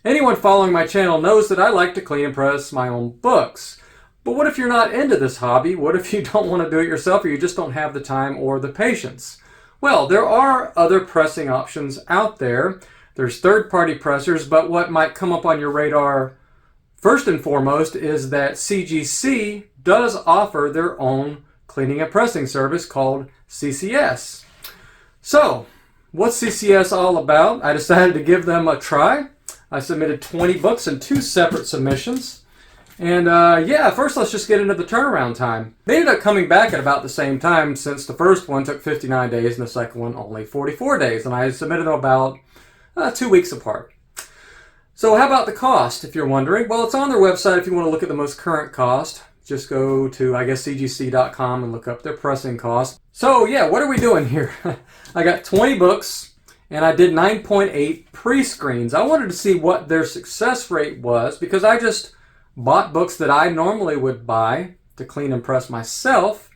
Anyone following my channel knows that I like to clean and press my own books. But what if you're not into this hobby? What if you don't want to do it yourself, or you just don't have the time or the patience? Well, there are other pressing options out there. There's third-party pressers, but what might come up on your radar first and foremost is that CGC does offer their own cleaning and pressing service called CCS. So, what's CCS all about? I decided to give them a try. I submitted 20 books in 2 separate submissions. And yeah, first let's just get into the turnaround time. They ended up coming back at about the same time, since the first one took 59 days and the second one only 44 days. And I submitted them about 2 weeks apart. So how about the cost, if you're wondering? Well, it's on their website if you want to look at the most current cost. Just go to, I guess, cgc.com and look up their pressing cost. So yeah, what are we doing here? I got 20 books and I did 9.8 pre-screens. I wanted to see what their success rate was, because I just bought books that I normally would buy to clean and press myself,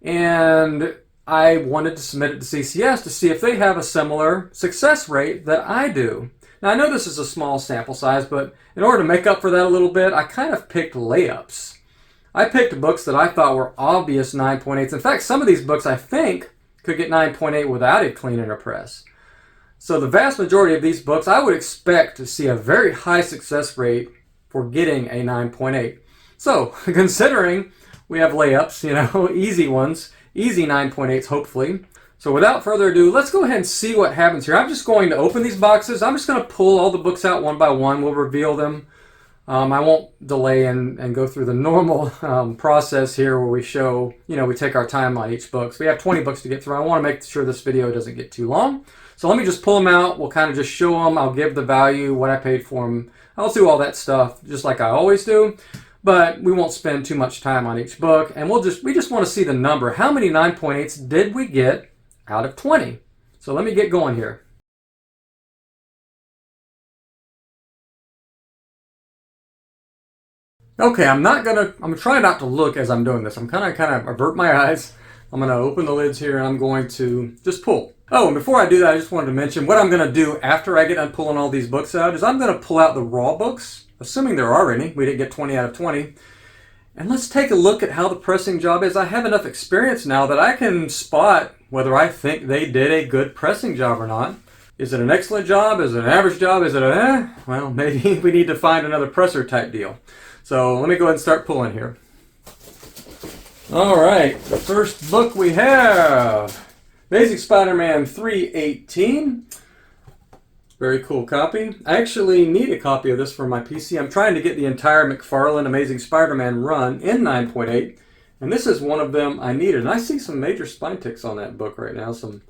and I wanted to submit it to CCS to see if they have a similar success rate that I do. Now, I know this is a small sample size, but in order to make up for that a little bit, I kind of picked layups. I picked books that I thought were obvious 9.8s. In fact, some of these books I think could get 9.8 without a clean and a press. So the vast majority of these books, I would expect to see a very high success rate for getting a 9.8. So considering we have layups, you know, easy ones, easy 9.8s hopefully. So without further ado, let's go ahead and see what happens here. I'm just going to open these boxes. I'm just going to pull all the books out one by one. We'll reveal them. I won't delay and go through the normal process here where we show, you know, we take our time on each book. So we have 20 books to get through. I want to make sure this video doesn't get too long. So let me just pull them out. We'll kind of just show them. I'll give the value, what I paid for them. I'll do all that stuff just like I always do. But we won't spend too much time on each book. And we just want to see the number. How many 9.8s did we get out of 20? So let me get going here. Okay, I'm gonna try not to look as I'm doing this. I'm kind of avert my eyes. I'm gonna open the lids here and I'm going to just pull. Oh, and before I do that, I just wanted to mention what I'm gonna do after I get done pulling all these books out is I'm gonna pull out the raw books, assuming there are any. We didn't get 20 out of 20. And let's take a look at how the pressing job is. I have enough experience now that I can spot whether I think they did a good pressing job or not. Is it an excellent job? Is it an average job? Is it a well, maybe we need to find another presser type deal. So let me go ahead and start pulling here. All right, the first book we have, Amazing Spider-Man 318. Very cool copy. I actually need a copy of this for my PC. I'm trying to get the entire McFarlane Amazing Spider-Man run in 9.8, and this is one of them I needed. And I see some major spine ticks on that book right now, some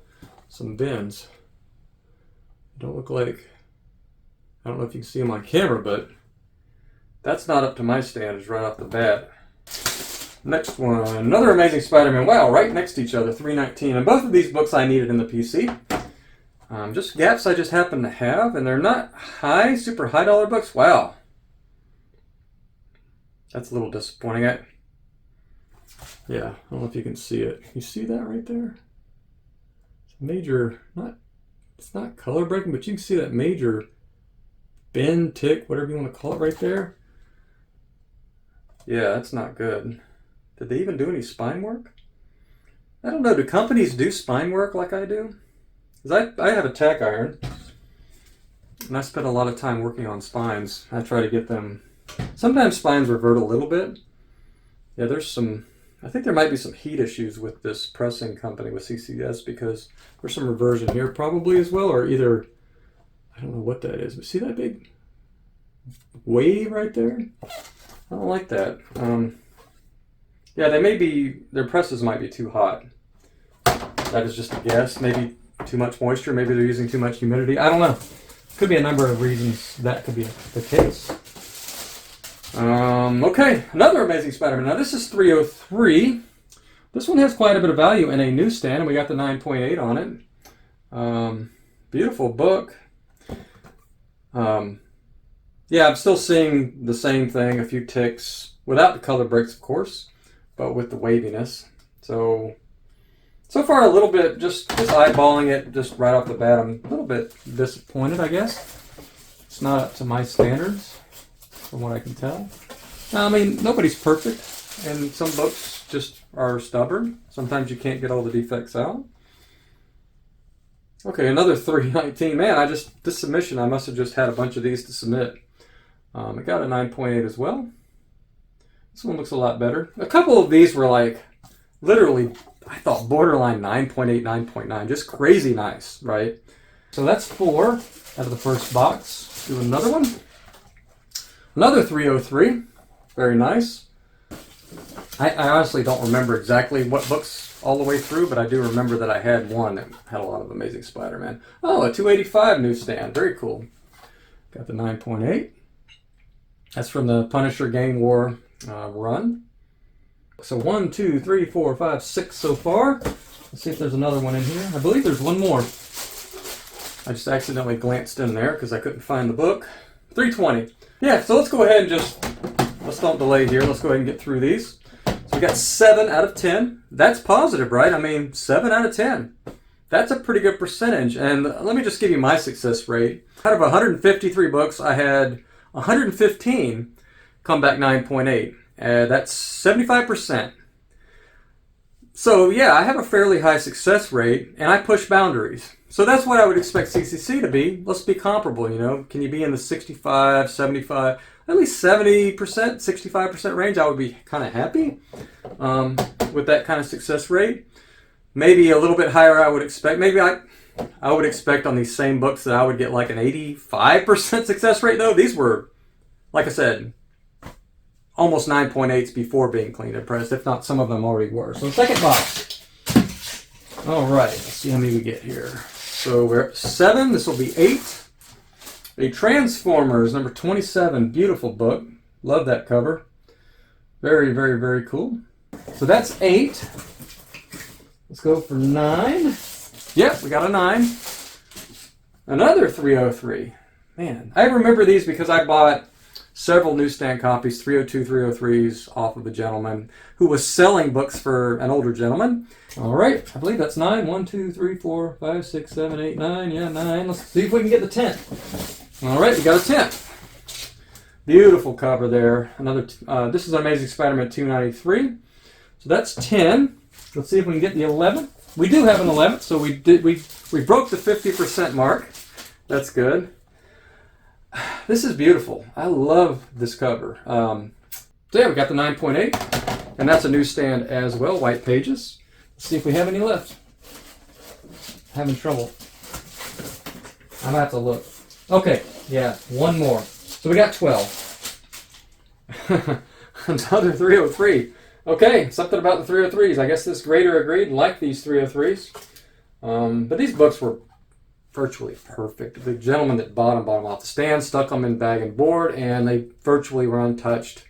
bends. Don't look like, I don't know if you can see them on camera, but that's not up to my standards right off the bat. Next one, another Amazing Spider-Man. Wow, right next to each other, 319. And both of these books I needed in the PC. Just gaps I just happen to have, and they're not super high dollar books. Wow. That's a little disappointing. Yeah, I don't know if you can see it. You see that right there? It's major, it's not color breaking, but you can see that major bend, tick, whatever you want to call it right there. Yeah, that's not good. Did they even do any spine work? I don't know. Do companies do spine work like I do? Because I have a tack iron, and I spend a lot of time working on spines. I try to get them. Sometimes spines revert a little bit. Yeah, I think there might be some heat issues with this pressing company with CCS, because there's some reversion here probably as well, or either, I don't know what that is, but see that big wave right there? I don't like that. Yeah, their presses might be too hot. That is just a guess. Maybe too much moisture. Maybe they're using too much humidity. I don't know. Could be a number of reasons that could be the case. Okay, another Amazing Spider-Man. Now this is 303. This one has quite a bit of value in a newsstand, and we got the 9.8 on it. Beautiful book. Yeah, I'm still seeing the same thing, a few ticks, without the color breaks, of course, but with the waviness. So far a little bit, just eyeballing it just right off the bat, I'm a little bit disappointed, I guess. It's not up to my standards, from what I can tell. Now, I mean, nobody's perfect, and some books just are stubborn. Sometimes you can't get all the defects out. Okay, another 319. Man, this submission, I must have just had a bunch of these to submit. I got a 9.8 as well. This one looks a lot better. A couple of these were like, literally, I thought borderline 9.8, 9.9. Just crazy nice, right? So that's 4 out of the first box. Do another one. Another 303. Very nice. I honestly don't remember exactly what books all the way through, but I do remember that I had one that had a lot of Amazing Spider-Man. Oh, a 285 newsstand. Very cool. Got the 9.8. That's from the Punisher Gang War run. So 1, 2, 3, 4, 5, 6 so far. Let's see if there's another one in here. I believe there's one more. I just accidentally glanced in there because I couldn't find the book. 320. Yeah, so let's go ahead and let's don't delay here. Let's go ahead and get through these. So we got 7 out of 10. That's positive, right? I mean, 7 out of 10. That's a pretty good percentage. And let me just give you my success rate. Out of 153 books, I had 115 come back 9.8. That's 75%. So yeah, I have a fairly high success rate, and I push boundaries. So that's what I would expect CCC to be. Let's be comparable, you know. Can you be in the 65, 75, at least 70%, 65% range? I would be kind of happy with that kind of success rate. Maybe a little bit higher I would expect. Maybe I would expect on these same books that I would get like an 85% success rate though. These were, like I said, almost 9.8s before being cleaned and pressed, if not some of them already were. So second box. All right, let's see how many we get here. So we're at 7, this will be 8. A Transformers, number 27, beautiful book. Love that cover. Very, very, very cool. So that's 8. Let's go for 9. Yep, we got a 9. Another 303. Man, I remember these because I bought several newsstand copies, 302, 303s off of a gentleman who was selling books for an older gentleman. All right, I believe that's 9. 1, 2, 3, 4, 5, 6, 7, 8, 9. Yeah, 9. Let's see if we can get the 10. All right, we got a 10. Beautiful cover there. Another. This is Amazing Spider-Man 293. So that's 10. Let's see if we can get the 11. We do have an 11, so we broke the 50% mark. That's good. This is beautiful. I love this cover. So yeah, we got the 9.8, and that's a newsstand as well, white pages. Let's see if we have any left. Having trouble. I'm gonna have to look. Okay, yeah, one more. So we got 12. Another 303. Okay, something about the 303s. I guess this grader agreed and liked these 303s. But these books were virtually perfect. The gentleman that bought them off the stand, stuck them in bag and board, and they virtually were untouched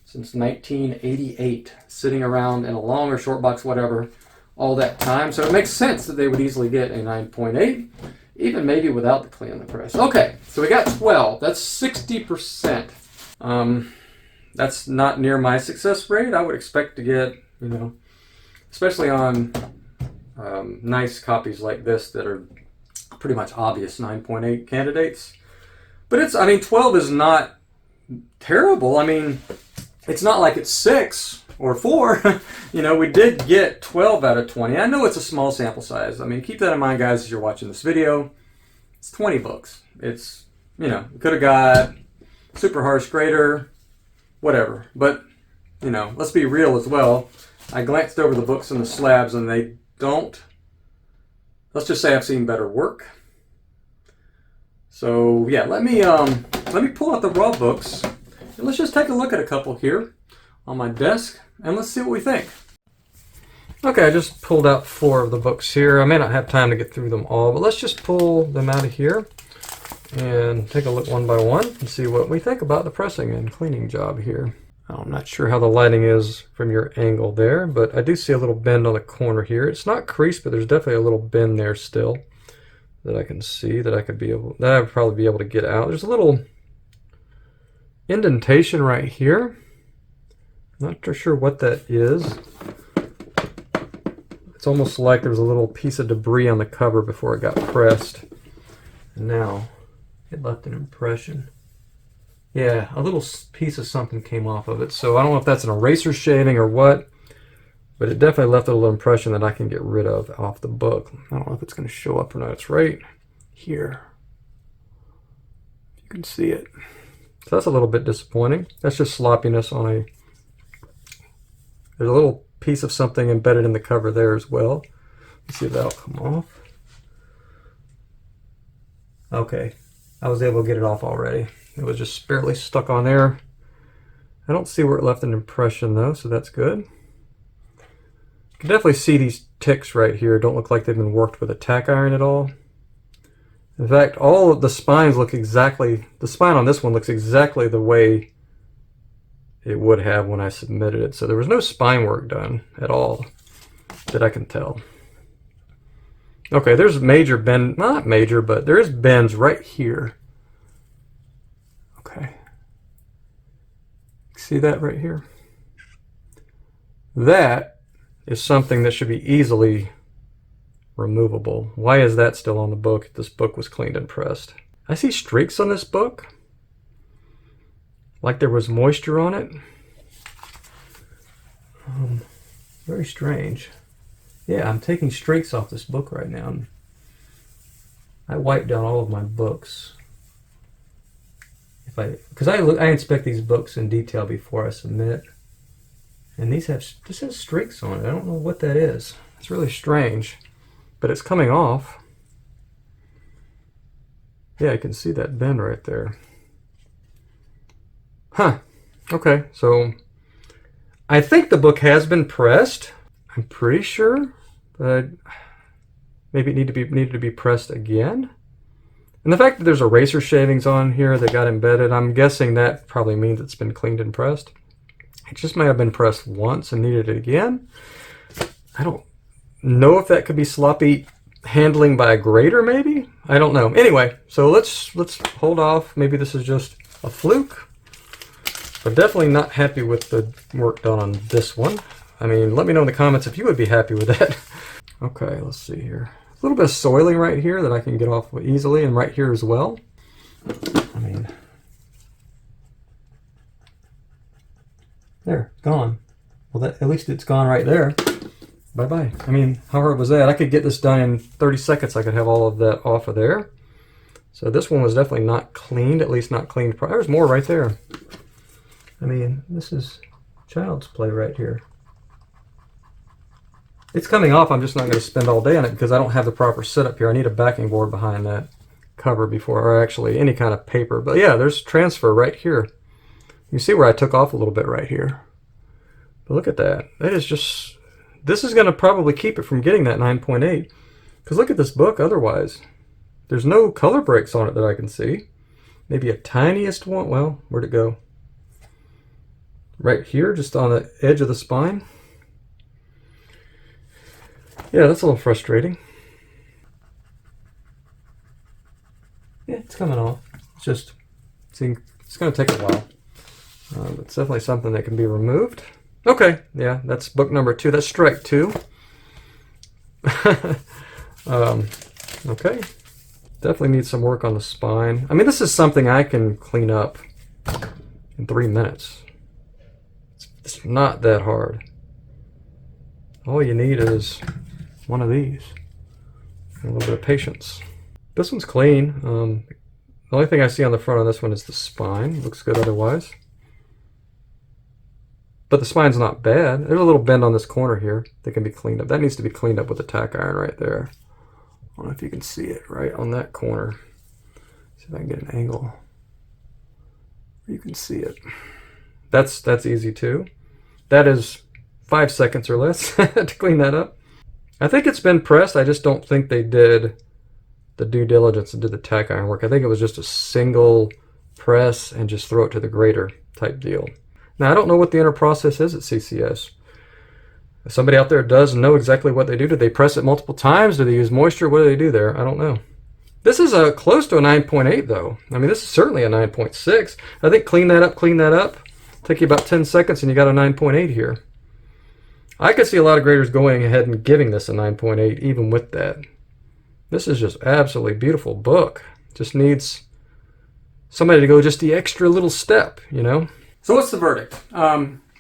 since 1988, sitting around in a long or short box, whatever, all that time. So it makes sense that they would easily get a 9.8, even maybe without the clean and the press. Okay, so we got 12. That's 60%. That's not near my success rate. I would expect to get, you know, especially on nice copies like this that are pretty much obvious 9.8 candidates. But it's, I mean, 12 is not terrible. I mean, it's not like it's 6 or 4. You know, we did get 12 out of 20. I know it's a small sample size. I mean, keep that in mind, guys, as you're watching this video. It's 20 books. It's, you know, we could have got super harsh grader, whatever. But, you know, let's be real as well. I glanced over the books and the slabs, and they don't, let's just say I've seen better work. So yeah, let me pull out the raw books and let's just take a look at a couple here on my desk and let's see what we think. Okay, I just pulled out 4 of the books here. I may not have time to get through them all, but let's just pull them out of here and take a look one by one and see what we think about the pressing and cleaning job here. I'm not sure how the lighting is from your angle there, but I do see a little bend on the corner here. It's not creased, but there's definitely a little bend there still that I can see that I would probably be able to get out. There's a little indentation right here. Not sure what that is. It's almost like there's a little piece of debris on the cover before it got pressed. And now It left an impression. Yeah, a little piece of something came off of it. So I don't know if that's an eraser shaving or what, but it definitely left a little impression that I can get rid of off the book. I don't know if it's going to show up or not. It's right here. You can see it. So that's a little bit disappointing. That's just sloppiness on a... There's a little piece of something embedded in the cover there as well. Let's see if that'll come off. Okay, I was able to get it off already. It was just barely stuck on there. I don't see where it left an impression though, so that's good. You can definitely see these ticks right here. Don't look like they've been worked with a tack iron at all. In fact, all of the spines look exactly, the spine on this one looks exactly the way it would have when I submitted it. So there was no spine work done at all that I can tell. Okay, there's major bend, not major, but there is bends right here. Okay. See that right here? That is something that should be easily removable. Why is that still on the book? This book was cleaned and pressed. I see streaks on this book, like there was moisture on it. Very strange. Yeah, I'm taking streaks off this book right now. I wipe down all of my books. Because I inspect these books in detail before I submit, and this has streaks on it. I don't know what that is. It's really strange, but it's coming off. Yeah, I can see that bend right there. Huh. Okay, so I think the book has been pressed. I'm pretty sure, but maybe it needed to be pressed again. And the fact that there's eraser shavings on here that got embedded, I'm guessing that probably means it's been cleaned and pressed. It just may have been pressed once and needed it again. I don't know if that could be sloppy handling by a grater, maybe? I don't know. Anyway, so let's hold off. Maybe this is just a fluke. But definitely not happy with the work done on this one. I mean, let me know in the comments if you would be happy with that. Okay, let's see here. A little bit of soiling right here that I can get off easily, and right here as well. I mean, there, gone. Well, at least it's gone right there. Bye-bye. I mean, how hard was that? I could get this done in 30 seconds. I could have all of that off of there. So this one was definitely not cleaned, at least not cleaned. There's more right there. I mean, this is child's play right here. It's coming off. I'm just not going to spend all day on it because I don't have the proper setup here. I need a backing board behind that cover before, or actually any kind of paper. But yeah, there's transfer right here. You see where I took off a little bit right here. But look at that. That is just, this is going to probably keep it from getting that 9.8. Because look at this book otherwise. There's no color breaks on it that I can see. Maybe a tiniest one. Well, where'd it go? Right here, just on the edge of the spine. Yeah, that's a little frustrating. Yeah, it's coming off. It's just, it's going to take a while. It's definitely something that can be removed. Okay, yeah, that's book number 2. That's strike 2. Okay. Definitely needs some work on the spine. I mean, this is something I can clean up in 3 minutes. It's not that hard. All you need is one of these and a little bit of patience. This one's clean. The only thing I see on the front of this one is the spine. Looks good otherwise. But the spine's not bad. There's a little bend on this corner here that can be cleaned up. That needs to be cleaned up with a tack iron right there. I don't know if you can see it right on that corner. See if I can get an angle. You can see it. That's easy too. That is 5 seconds or less to clean that up. I think it's been pressed. I just don't think they did the due diligence and did the tack iron work. I think it was just a single press and just throw it to the grater type deal. Now, I don't know what the inner process is at CCS. If somebody out there does know exactly what they do, they press it multiple times? Do they use moisture? What do they do there? I don't know. This is close to a 9.8 though. I mean, this is certainly a 9.6. I think clean that up. Take you about 10 seconds and you got a 9.8 here. I could see a lot of graders going ahead and giving this a 9.8 even with that. This is just absolutely beautiful book. Just needs somebody to go just the extra little step, you know? So what's the verdict?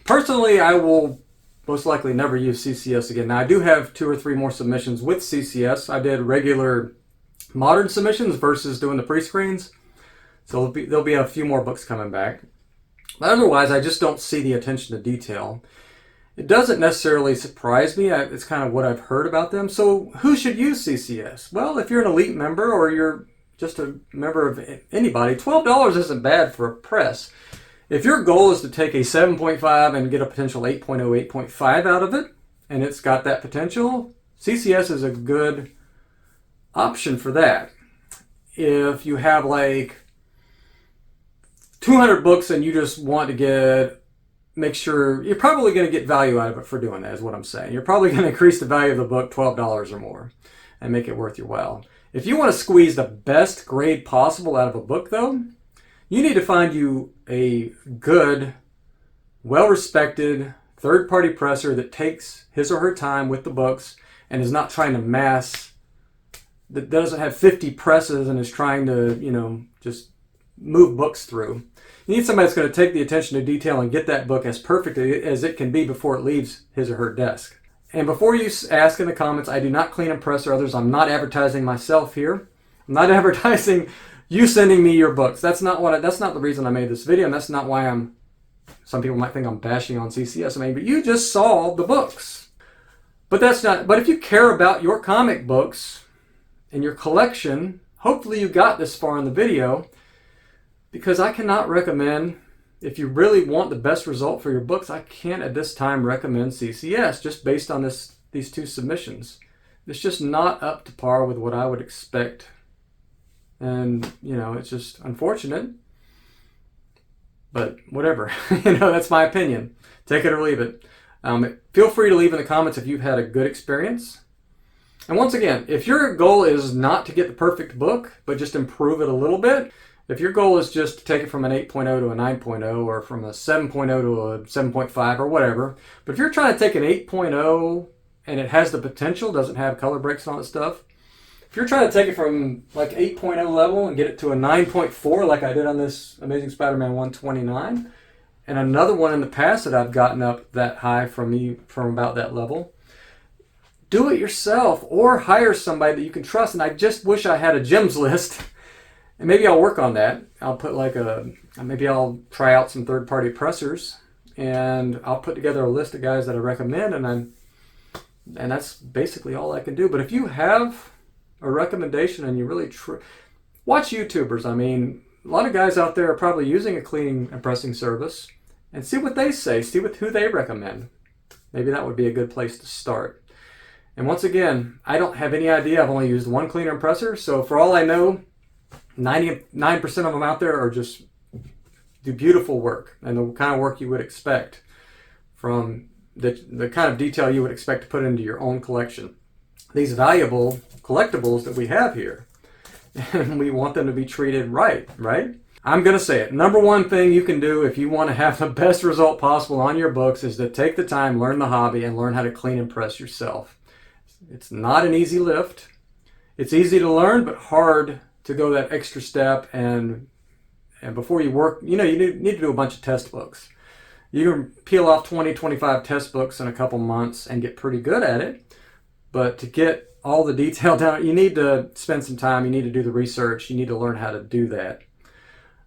Personally, I will most likely never use CCS again. Now, I do have 2 or 3 more submissions with CCS. I did regular modern submissions versus doing the pre-screens. So there'll be a few more books coming back. But otherwise, I just don't see the attention to detail. It doesn't necessarily surprise me. It's kind of what I've heard about them. So who should use CCS? Well, if you're an elite member or you're just a member of anybody, $12 isn't bad for a press. If your goal is to take a 7.5 and get a potential 8.0, 8.5 out of it, and it's got that potential, CCS is a good option for that. If you have like 200 books and you just want to make sure, you're probably going to get value out of it for doing that, is what I'm saying. You're probably going to increase the value of the book $12 or more and make it worth your while. If you want to squeeze the best grade possible out of a book, though, you need to find you a good, well-respected third-party presser that takes his or her time with the books and is not trying to that doesn't have 50 presses and is trying to, just move books through. You need somebody that's going to take the attention to detail and get that book as perfect as it can be before it leaves his or her desk. And before you ask in the comments, I do not clean and press or others. I'm not advertising myself here. I'm not advertising you sending me your books. That's not the reason I made this video, and that's not why some people might think I'm bashing on CCS. But you just saw the books. But if you care about your comic books and your collection, hopefully you got this far in the video, because I cannot recommend, if you really want the best result for your books, I can't at this time recommend CCS just based on these 2 submissions. It's just not up to par with what I would expect. And, it's just unfortunate. But whatever. That's my opinion. Take it or leave it. Feel free to leave in the comments if you've had a good experience. And once again, if your goal is not to get the perfect book, but just improve it a little bit, if your goal is just to take it from an 8.0 to a 9.0 or from a 7.0 to a 7.5 or whatever, but if you're trying to take an 8.0 and it has the potential, doesn't have color breaks and all that stuff, if you're trying to take it from like 8.0 level and get it to a 9.4 like I did on this Amazing Spider-Man 129, and another one in the past that I've gotten up that high from about that level, do it yourself or hire somebody that you can trust. And I just wish I had a gems list. And maybe I'll work on that. I'll put maybe I'll try out some third-party pressers, and I'll put together a list of guys that I recommend, and that's basically all I can do. But if you have a recommendation and you really watch YouTubers. A lot of guys out there are probably using a cleaning and pressing service, and see what they say. See who they recommend. Maybe that would be a good place to start. And once again, I don't have any idea. I've only used 1 cleaner and presser, so for all I know, 99% of them out there are just do beautiful work, and the kind of work you would expect from the kind of detail you would expect to put into your own collection. These valuable collectibles that we have here, and we want them to be treated right? I'm going to say it. Number 1 thing you can do if you want to have the best result possible on your books is to take the time, learn the hobby, and learn how to clean and press yourself. It's not an easy lift. It's easy to learn, but hard to go that extra step, and before you work, you need to do a bunch of test books. You can peel off 20, 25 test books in a couple months and get pretty good at it, but to get all the detail down, you need to spend some time, you need to do the research, you need to learn how to do that.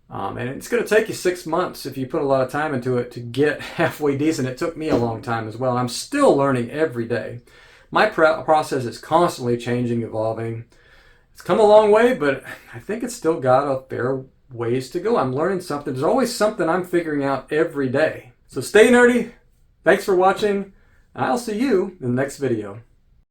And it's going to take you 6 months if you put a lot of time into it to get halfway decent. It took me a long time as well. I'm still learning every day. My process is constantly changing, evolving. It's come a long way, but I think it's still got a fair ways to go. I'm learning something. There's always something I'm figuring out every day. So stay nerdy. Thanks for watching, and I'll see you in the next video.